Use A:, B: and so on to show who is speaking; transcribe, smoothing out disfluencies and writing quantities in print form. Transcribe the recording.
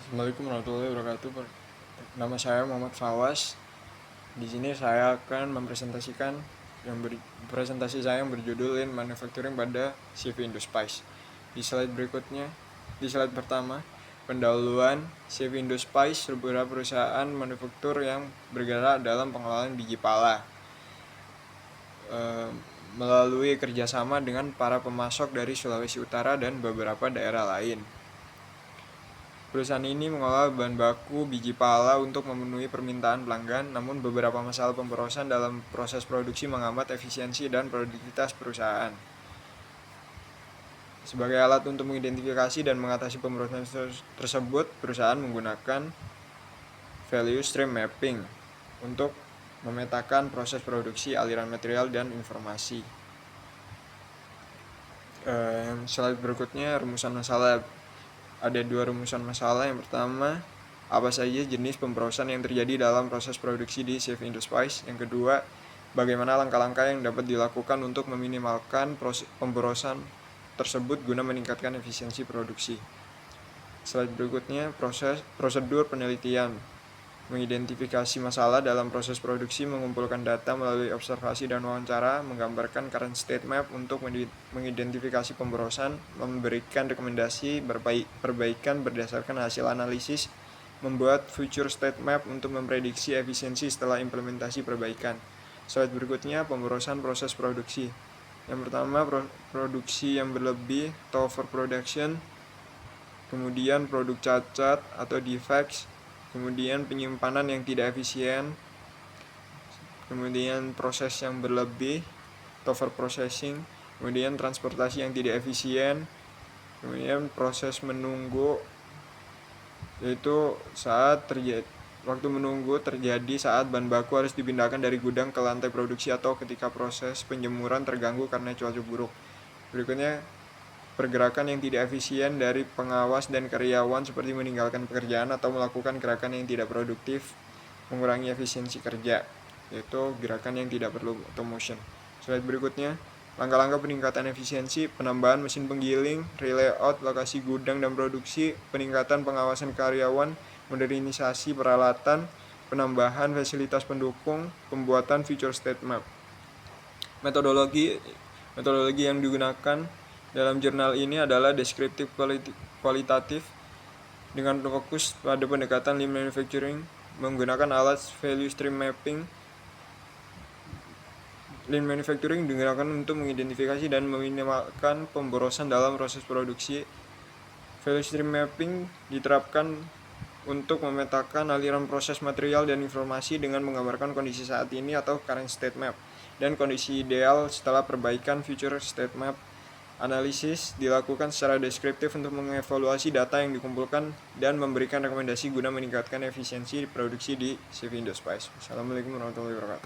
A: Assalamualaikum warahmatullahi wabarakatuh. Nama saya Muhammad Fawas. Di sini saya akan mempresentasikan presentasi saya yang berjudul Lean Manufacturing pada CV Indospice. Di slide berikutnya, di slide pertama, pendahuluan CV Indospice sebuah perusahaan manufaktur yang bergerak dalam pengelolaan biji pala melalui kerjasama dengan para pemasok dari Sulawesi Utara dan beberapa daerah lain. Perusahaan ini mengolah bahan baku biji pala untuk memenuhi permintaan pelanggan, namun beberapa masalah pemborosan dalam proses produksi menghambat efisiensi dan produktivitas perusahaan. Sebagai alat untuk mengidentifikasi dan mengatasi pemborosan tersebut, perusahaan menggunakan value stream mapping untuk memetakan proses produksi, aliran material, dan informasi. Slide berikutnya, rumusan masalah. Ada dua rumusan masalah. Yang pertama, apa saja jenis pemborosan yang terjadi dalam proses produksi di CV Indospice. Yang kedua, bagaimana langkah-langkah yang dapat dilakukan untuk meminimalkan pemborosan tersebut guna meningkatkan efisiensi produksi. Slide berikutnya, prosedur penelitian. Mengidentifikasi masalah dalam proses produksi, mengumpulkan data melalui observasi dan wawancara, menggambarkan current state map untuk mengidentifikasi pemborosan, memberikan rekomendasi perbaikan berdasarkan hasil analisis, membuat future state map untuk memprediksi efisiensi setelah implementasi perbaikan. Slide berikutnya, pemborosan proses produksi. Yang pertama, produksi yang berlebih atau overproduction, kemudian produk cacat atau defects, kemudian penyimpanan yang tidak efisien, kemudian proses yang berlebih, overprocessing, kemudian transportasi yang tidak efisien, kemudian proses menunggu, yaitu waktu menunggu terjadi saat bahan baku harus dipindahkan dari gudang ke lantai produksi atau ketika proses penjemuran terganggu karena cuaca buruk. Berikutnya, pergerakan yang tidak efisien dari pengawas dan karyawan seperti meninggalkan pekerjaan atau melakukan gerakan yang tidak produktif, mengurangi efisiensi kerja, yaitu gerakan yang tidak perlu automation. Slide berikutnya, langkah-langkah peningkatan efisiensi, penambahan mesin penggiling, relayout lokasi gudang dan produksi, peningkatan pengawasan karyawan, modernisasi peralatan, penambahan fasilitas pendukung, pembuatan future state map. Metodologi yang digunakan dalam jurnal ini adalah deskriptif kualitatif dengan fokus pada pendekatan lean manufacturing menggunakan alat value stream mapping. Lean manufacturing digunakan untuk mengidentifikasi dan meminimalkan pemborosan dalam proses produksi. Value stream mapping diterapkan untuk memetakan aliran proses material dan informasi dengan menggambarkan kondisi saat ini atau current state map dan kondisi ideal setelah perbaikan future state map. Analisis dilakukan secara deskriptif untuk mengevaluasi data yang dikumpulkan dan memberikan rekomendasi guna meningkatkan efisiensi produksi di CV Indospice. Assalamualaikum warahmatullahi wabarakatuh.